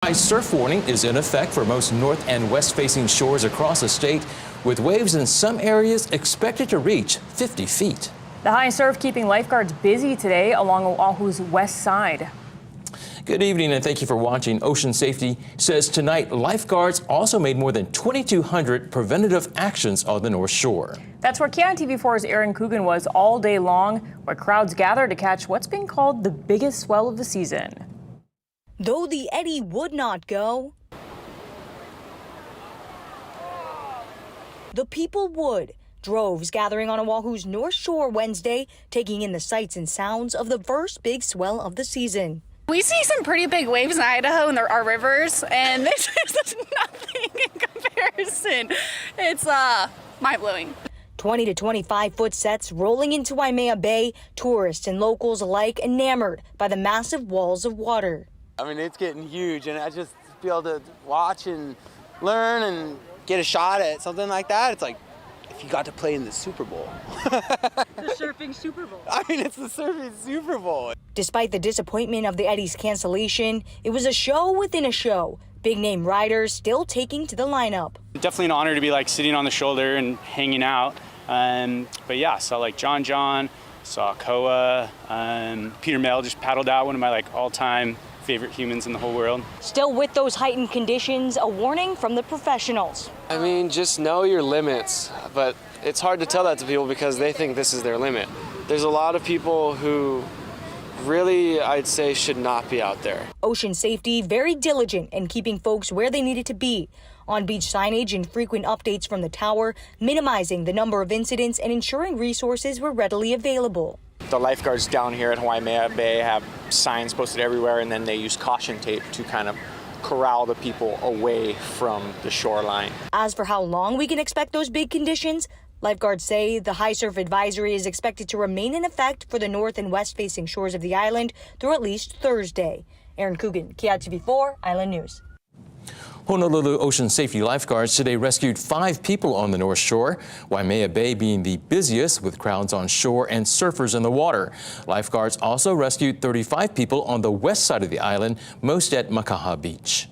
High surf warning is in effect for most north and west facing shores across the state, with waves in some areas expected to reach 50 feet. The high surf keeping lifeguards busy today along Oahu's west side. Good evening and thank you for watching. Ocean Safety says tonight lifeguards also made more than 2,200 preventative actions on the North Shore. That's where KITV4's Aaron Coogan was all day long, where crowds gather to catch what's being called the biggest swell of the season. Though the eddy would not go, the people would. Droves gathering on Oahu's North Shore Wednesday, taking in the sights and sounds of the first big swell of the season. We see some pretty big waves in Idaho and there are rivers, and this is nothing in comparison. It's mind-blowing. 20 to 25 foot sets rolling into Waimea Bay, tourists and locals alike enamored by the massive walls of water. I mean, it's getting huge, and I just be able to watch and learn and get a shot at something like that. It's like if you got to play in the Super Bowl. The surfing Super Bowl. I mean, it's the surfing Super Bowl. Despite the disappointment of the eddy's cancellation, it was a show within a show. Big name riders still taking to the lineup. Definitely an honor to be like sitting on the shoulder and hanging out. But yeah, saw like John, saw Koa, Peter Mel just paddled out, one of my like all-time favorite humans in the whole world. Still with those heightened conditions, a warning from the professionals. I mean, just know your limits, but it's hard to tell that to people because they think this is their limit. There's a lot of people who really, I'd say, should not be out there. Ocean Safety very diligent in keeping folks where they needed to be. On-beach signage and frequent updates from the tower, minimizing the number of incidents and ensuring resources were readily available. The lifeguards down here at Waimea Bay have signs posted everywhere, and then they use caution tape to kind of corral the people away from the shoreline. As for how long we can expect those big conditions, lifeguards say the high surf advisory is expected to remain in effect for the north and west facing shores of the island through at least Thursday. Aaron Coogan, KITV4 Island News. Honolulu Ocean Safety lifeguards today rescued 5 people on the North Shore, Waimea Bay being the busiest with crowds on shore and surfers in the water. Lifeguards also rescued 35 people on the west side of the island, most at Makaha Beach.